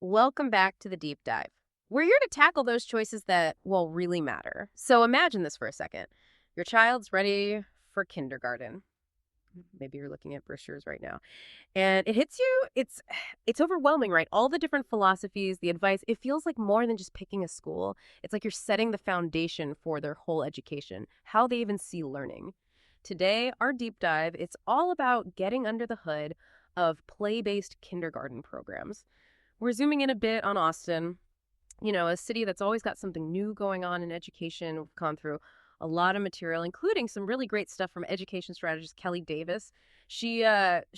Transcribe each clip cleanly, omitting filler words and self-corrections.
Welcome back to the deep dive. We're here to tackle those choices that, well, really matter. So imagine this for a second. Your child's ready for kindergarten. Maybe you're looking at brochures right now. And it hits you, it's overwhelming, right? All the different philosophies, the advice, it feels like more than just picking a school. It's like you're setting the foundation for their whole education, how they even see learning. Today, our deep dive, it's all about getting under the hood of play-based kindergarten programs. We're zooming in a bit on Austin, a city that's always got something new going on in education. We've gone through a lot of material, including some really great stuff from education strategist Kelly Davis. She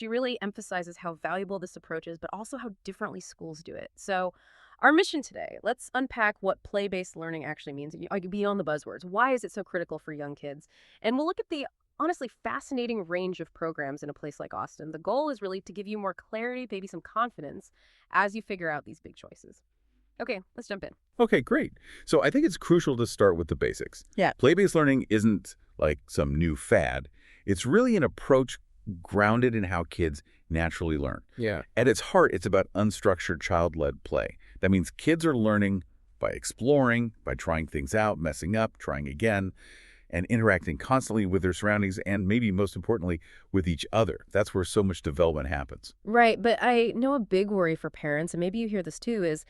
really emphasizes how valuable this approach is, but also how differently schools do it. So our mission today, let's unpack what play-based learning actually means, beyond the buzzwords. Why is it so critical for young kids? And we'll look at the honestly fascinating range of programs in a place like Austin. The goal is really to give you more clarity, maybe some confidence as you figure out these big choices. Okay, let's jump in. Okay, great. So I think it's crucial to start with the basics. Yeah. Play-based learning isn't like some new fad. It's really an approach grounded in how kids naturally learn. Yeah. At its heart, it's about unstructured child-led play. That means kids are learning by exploring, by trying things out, messing up, trying again, and interacting constantly with their surroundings and maybe most importantly, with each other. That's where so much development happens. Right, but I know a big worry for parents, and maybe you hear this too, is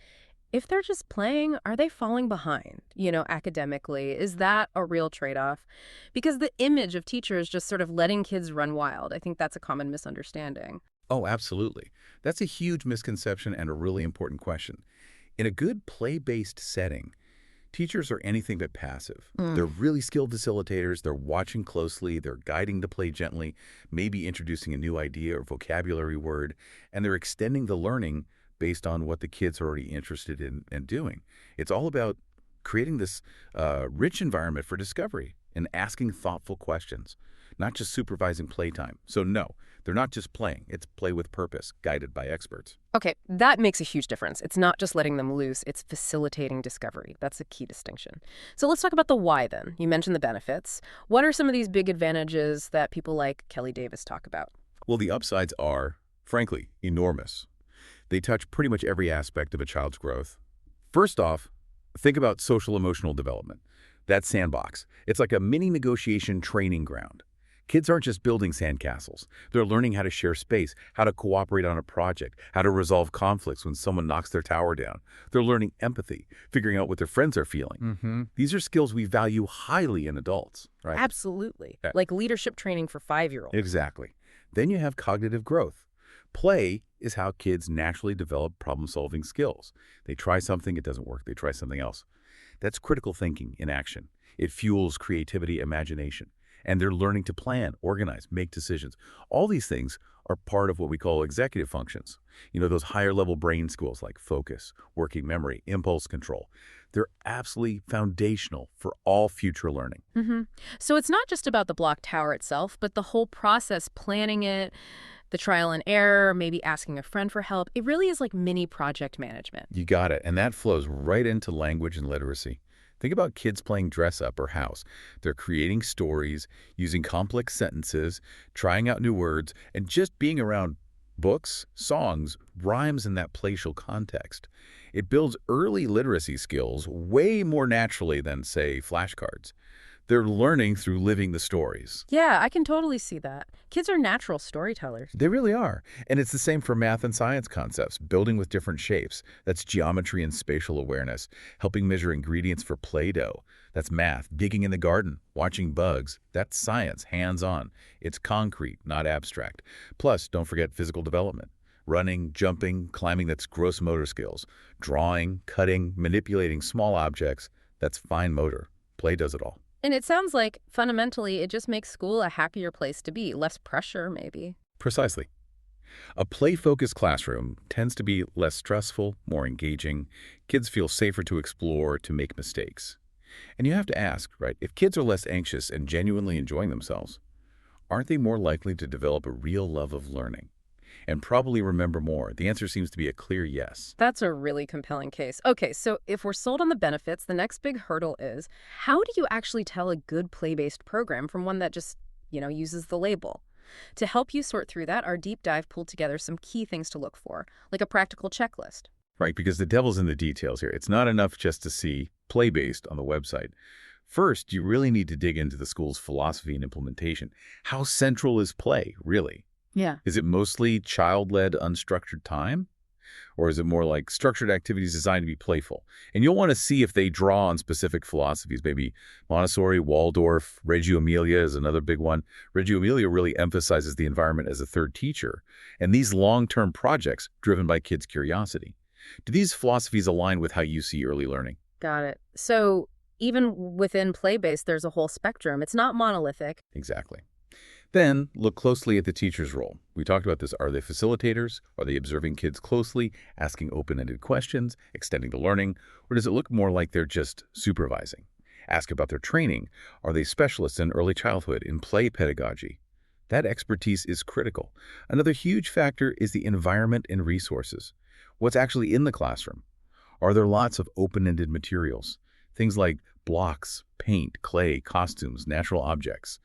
if they're just playing, are they falling behind, academically? Is that a real trade-off? Because the image of teachers just sort of letting kids run wild, I think that's a common misunderstanding. Oh, absolutely. That's a huge misconception and a really important question. In a good play-based setting, teachers are anything but passive. They're really skilled facilitators. They're watching closely. They're guiding the play gently, maybe introducing a new idea or vocabulary word, and they're extending the learning based on what the kids are already interested in and doing. It's all about creating this rich environment for discovery and asking thoughtful questions, not just supervising playtime. So no, they're not just playing. It's play with purpose, guided by experts. Okay, that makes a huge difference. It's not just letting them loose, it's facilitating discovery. That's a key distinction. So let's talk about the why then. You mentioned the benefits. What are some of these big advantages that people like Kelly Davis talk about? Well, the upsides are, frankly, enormous. They touch pretty much every aspect of a child's growth. First off, think about social-emotional development. That sandbox. It's like a mini negotiation training ground. Kids aren't just building sandcastles. They're learning how to share space, how to cooperate on a project, how to resolve conflicts when someone knocks their tower down. They're learning empathy, figuring out what their friends are feeling. These are skills we value highly in adults, right? Absolutely. Yeah. Like leadership training for 5-year-olds. Exactly. Then you have cognitive growth. Play is how kids naturally develop problem-solving skills. They try something, it doesn't work. They try something else. That's critical thinking in action. It fuels creativity, imagination. And they're learning to plan, organize, make decisions. All these things are part of what we call executive functions. Those higher-level brain skills like focus, working memory, impulse control. They're absolutely foundational for all future learning. So it's not just about the block tower itself, but the whole process, planning it, the trial and error, maybe asking a friend for help. It really is like mini project management. You got it. And that flows right into language and literacy. Think about kids playing dress-up or house. They're creating stories, using complex sentences, trying out new words, and just being around books, songs, rhymes in that playful context. It builds early literacy skills way more naturally than, say, flashcards. They're learning through living the stories. Yeah, I can totally see that. Kids are natural storytellers. They really are. And it's the same for math and science concepts, building with different shapes. That's geometry and spatial awareness, helping measure ingredients for Play-Doh. That's math, digging in the garden, watching bugs. That's science, hands-on. It's concrete, not abstract. Plus, don't forget physical development. Running, jumping, climbing, that's gross motor skills. Drawing, cutting, manipulating small objects, that's fine motor. Play does it all. And it sounds like, fundamentally, it just makes school a happier place to be. Less pressure, maybe. Precisely. A play-focused classroom tends to be less stressful, more engaging. Kids feel safer to explore, to make mistakes. And you have to ask, right, if kids are less anxious and genuinely enjoying themselves, aren't they more likely to develop a real love of learning? And probably remember more? The answer seems to be a clear yes. That's a really compelling case. Okay, so if we're sold on the benefits, the next big hurdle is, how do you actually tell a good play-based program from one that just, uses the label? To help you sort through that, our deep dive pulled together some key things to look for, like a practical checklist. Right, because the devil's in the details here. It's not enough just to see play-based on the website. First, you really need to dig into the school's philosophy and implementation. How central is play, really? Yeah. Is it mostly child-led, unstructured time? Or is it more like structured activities designed to be playful? And you'll want to see if they draw on specific philosophies, maybe Montessori, Waldorf, Reggio Emilia is another big one. Reggio Emilia really emphasizes the environment as a third teacher, and these long-term projects driven by kids' curiosity. Do these philosophies align with how you see early learning? Got it. So even within play-based, there's a whole spectrum. It's not monolithic. Exactly. Then, look closely at the teacher's role. We talked about this. Are they facilitators? Are they observing kids closely, asking open-ended questions, extending the learning? Or does it look more like they're just supervising? Ask about their training. Are they specialists in early childhood, in play pedagogy? That expertise is critical. Another huge factor is the environment and resources. What's actually in the classroom? Are there lots of open-ended materials? Things like blocks, paint, clay, costumes, natural objects.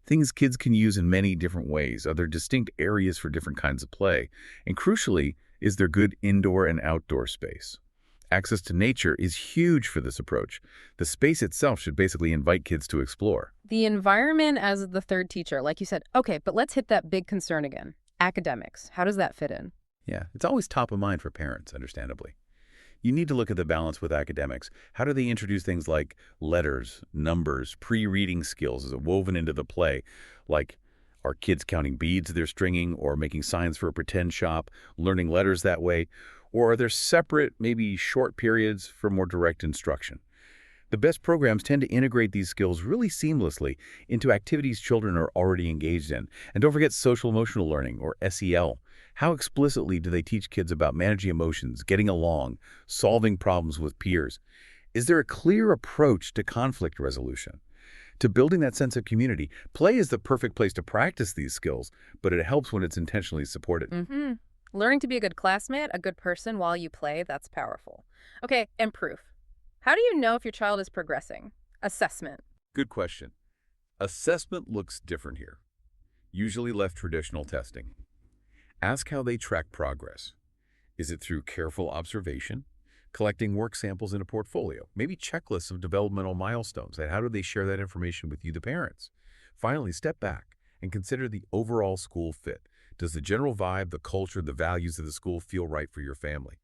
Things kids can use in many different ways. Are there distinct areas for different kinds of play? And crucially, is there good indoor and outdoor space? Access to nature is huge for this approach. The space itself should basically invite kids to explore. The environment as the third teacher, like you said. Okay, but let's hit that big concern again. Academics. How does that fit in? Yeah, it's always top of mind for parents, understandably. You need to look at the balance with academics. How do they introduce things like letters, numbers, pre-reading skills as woven into the play? Like, are kids counting beads they're stringing or making signs for a pretend shop, learning letters that way? Or are there separate, maybe short periods for more direct instruction? The best programs tend to integrate these skills really seamlessly into activities children are already engaged in. And don't forget social-emotional learning, or SEL. How explicitly do they teach kids about managing emotions, getting along, solving problems with peers? Is there a clear approach to conflict resolution? To building that sense of community, play is the perfect place to practice these skills, but it helps when it's intentionally supported. Learning to be a good classmate, a good person while you play, that's powerful. Okay, and proof. How do you know if your child is progressing? Assessment. Good question. Assessment looks different here. Usually left traditional testing. Ask how they track progress. Is it through careful observation, collecting work samples in a portfolio, maybe checklists of developmental milestones, and how do they share that information with you, the parents? Finally, step back and consider the overall school fit. Does the general vibe, the culture, the values of the school feel right for your family?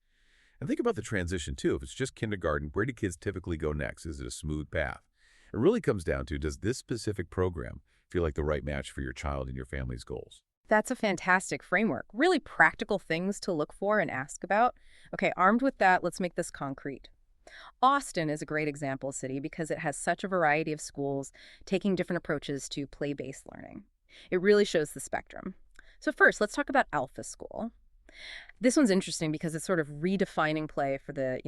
And think about the transition, too. If it's just kindergarten, where do kids typically go next? Is it a smooth path? It really comes down to, does this specific program feel like the right match for your child and your family's goals? That's a fantastic framework. Really practical things to look for and ask about. Okay, armed with that, let's make this concrete. Austin is a great example city because it has such a variety of schools taking different approaches to play-based learning. It really shows the spectrum. So first, let's talk about Alpha School. This one's interesting because it's sort of redefining play for the,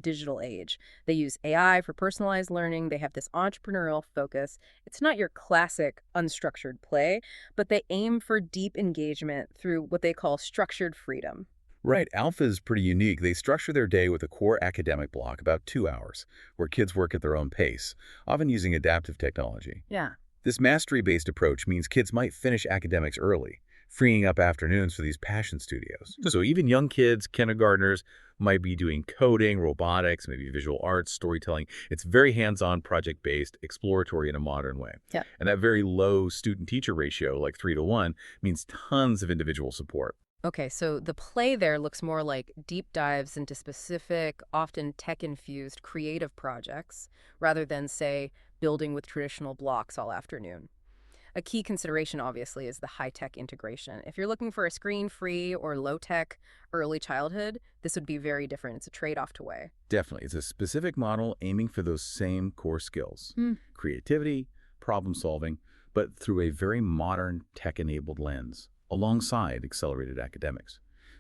digital age. They use AI for personalized learning. They have this entrepreneurial focus. It's not your classic unstructured play, but they aim for deep engagement through what they call structured freedom. Right. Alpha is pretty unique. They structure their day with a core academic block, about 2 hours, where kids work at their own pace, often using adaptive technology. Yeah. This mastery-based approach means kids might finish academics early, freeing up afternoons for these passion studios. So even young kids, kindergartners, might be doing coding, robotics, maybe visual arts, storytelling. It's very hands-on, project-based, exploratory in a modern way. Yeah. And that very low student-teacher ratio, like 3:1, means tons of individual support. Okay, so the play there looks more like deep dives into specific, often tech-infused creative projects, rather than, say, building with traditional blocks all afternoon. A key consideration, obviously, is the high-tech integration. If you're looking for a screen-free or low-tech early childhood, this would be very different. It's a trade-off to weigh. Definitely. It's a specific model aiming for those same core skills. Creativity, problem solving, but through a very modern tech-enabled lens, alongside accelerated academics.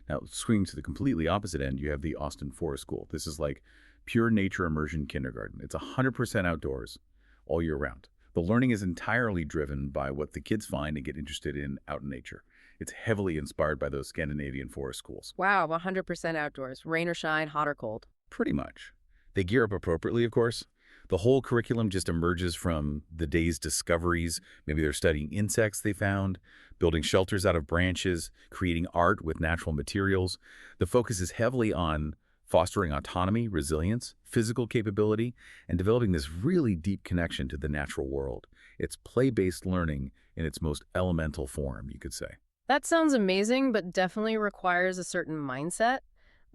Now, swinging to the completely opposite end, you have the Austin Forest School. This is like pure nature immersion kindergarten. It's 100% outdoors all year round. The learning is entirely driven by what the kids find and get interested in out in nature. It's heavily inspired by those Scandinavian forest schools. Wow, 100% outdoors, rain or shine, hot or cold. Pretty much. They gear up appropriately, of course. The whole curriculum just emerges from the day's discoveries. Maybe they're studying insects they found, building shelters out of branches, creating art with natural materials. The focus is heavily on fostering autonomy, resilience, physical capability, and developing this really deep connection to the natural world. It's play-based learning in its most elemental form, you could say. That sounds amazing, but definitely requires a certain mindset.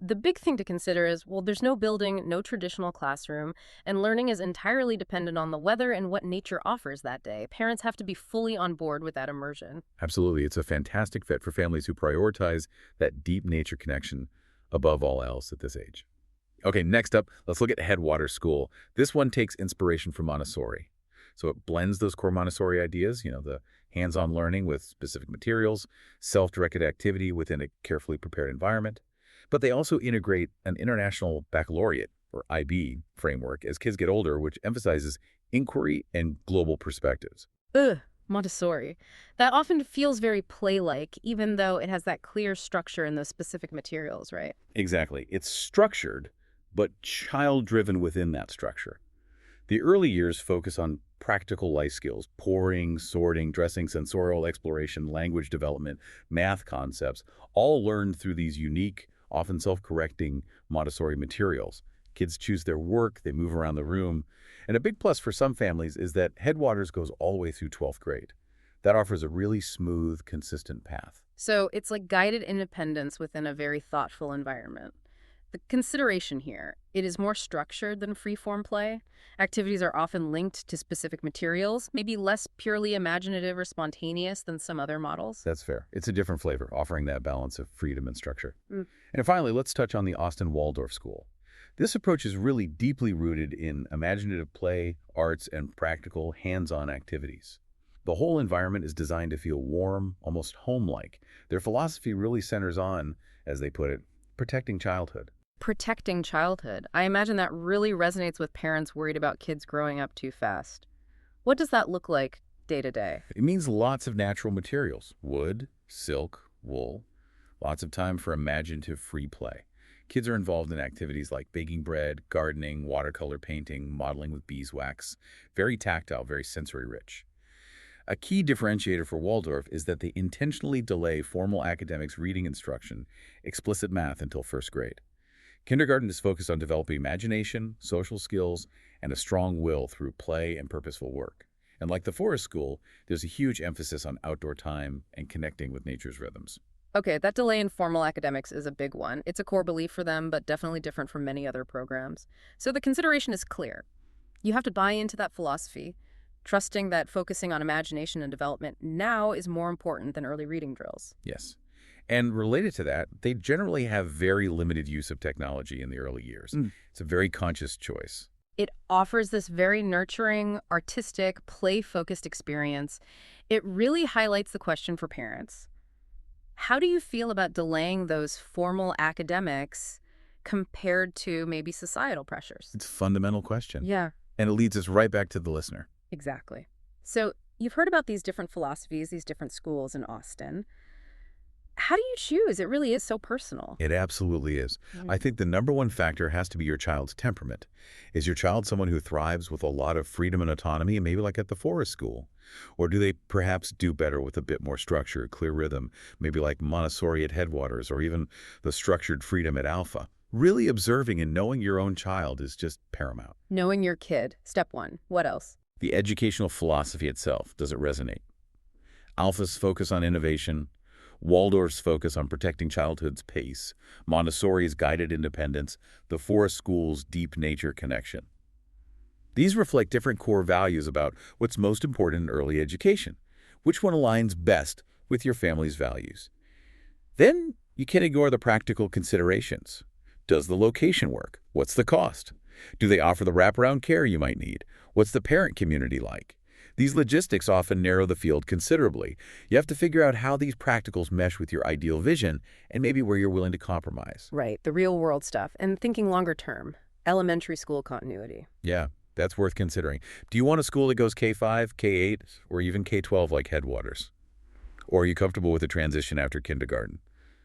The big thing to consider is, well, there's no building, no traditional classroom, and learning is entirely dependent on the weather and what nature offers that day. Parents have to be fully on board with that immersion. Absolutely. It's a fantastic fit for families who prioritize that deep nature connection above all else at this age. Okay, next up, let's look at Headwaters School. This one takes inspiration from Montessori. So it blends those core Montessori ideas, the hands-on learning with specific materials, self-directed activity within a carefully prepared environment. But they also integrate an International Baccalaureate, or IB, framework as kids get older, which emphasizes inquiry and global perspectives. Ugh, Montessori. That often feels very play-like, even though it has that clear structure and those specific materials, right? Exactly. It's structured, but child-driven within that structure. The early years focus on practical life skills, pouring, sorting, dressing, sensorial exploration, language development, math concepts, all learned through these unique, often self-correcting Montessori materials. Kids choose their work, they move around the room. And a big plus for some families is that Headwaters goes all the way through 12th grade. That offers a really smooth, consistent path. So it's like guided independence within a very thoughtful environment. The consideration here, it is more structured than free-form play. Activities are often linked to specific materials, maybe less purely imaginative or spontaneous than some other models. That's fair. It's a different flavor, offering that balance of freedom and structure. Mm. And finally, let's touch on the Austin Waldorf School. This approach is really deeply rooted in imaginative play, arts, and practical, hands-on activities. The whole environment is designed to feel warm, almost home-like. Their philosophy really centers on, as they put it, protecting childhood. Protecting childhood. I imagine that really resonates with parents worried about kids growing up too fast. What does that look like day to day? It means lots of natural materials, wood, silk, wool, lots of time for imaginative free play. Kids are involved in activities like baking bread, gardening, watercolor painting, modeling with beeswax. Very tactile, very sensory rich. A key differentiator for Waldorf is that they intentionally delay formal academics reading instruction, explicit math, until first grade. Kindergarten is focused on developing imagination, social skills, and a strong will through play and purposeful work. And like the forest school, there's a huge emphasis on outdoor time and connecting with nature's rhythms. Okay, that delay in formal academics is a big one. It's a core belief for them, but definitely different from many other programs. So the consideration is clear. You have to buy into that philosophy, trusting that focusing on imagination and development now is more important than early reading drills. Yes. And related to that, they generally have very limited use of technology in the early years. It's a very conscious choice. It offers this very nurturing, artistic, play-focused experience. It really highlights the question for parents. How do you feel about delaying those formal academics compared to maybe societal pressures? It's a fundamental question. Yeah, And it leads us right back to the listener. exactly. So you've heard about these different philosophies, these different schools in Austin. How do you choose? It really is so personal. It absolutely is. I think the number one factor has to be your child's temperament. Is your child someone who thrives with a lot of freedom and autonomy, maybe like at the forest school? Or do they perhaps do better with a bit more structure, clear rhythm, maybe like Montessori at Headwaters or even the structured freedom at Alpha? Really observing and knowing your own child is just paramount. Knowing your kid, step one. What else? The educational philosophy itself, does it resonate? Alpha's focus on innovation, Waldorf's focus on protecting childhood's pace, Montessori's guided independence, the forest school's deep nature connection. These reflect different core values about what's most important in early education. Which one aligns best with your family's values? Then you can ignore the practical considerations. Does the location work? What's the cost? Do they offer the wraparound care you might need? What's the parent community like? These logistics often narrow the field considerably. You have to figure out how these practicals mesh with your ideal vision and maybe where you're willing to compromise. Right, the real world stuff. And thinking longer term, elementary school continuity. Yeah, that's worth considering. Do you want a school that goes K-5, K-8, or even K-12 like Headwaters? Or are you comfortable with the transition after kindergarten?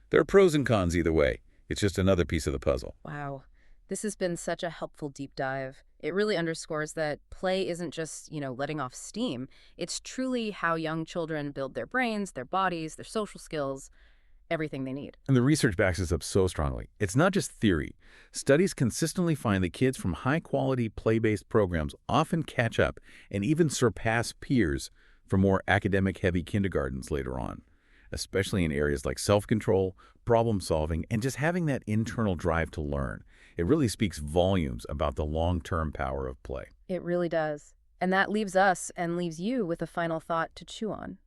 There are pros and cons either way. It's just another piece of the puzzle. Wow. This has been such a helpful deep dive. It really underscores that play isn't just, letting off steam. It's truly how young children build their brains, their bodies, their social skills. everything they need. And the research backs this up so strongly. It's not just theory. Studies consistently find that kids from high-quality play-based programs often catch up and even surpass peers from more academic-heavy kindergartens later on, especially in areas like self-control, problem-solving, and just having that internal drive to learn. It really speaks volumes about the long-term power of play. It really does. And that leaves us and leaves you with a final thought to chew on.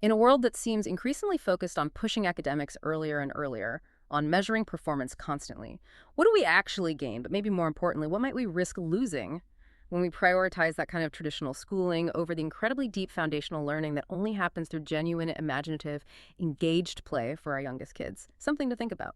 In a world that seems increasingly focused on pushing academics earlier and earlier, on measuring performance constantly, what do we actually gain? But maybe more importantly, what might we risk losing when we prioritize that kind of traditional schooling over the incredibly deep foundational learning that only happens through genuine, imaginative, engaged play for our youngest kids? Something to think about.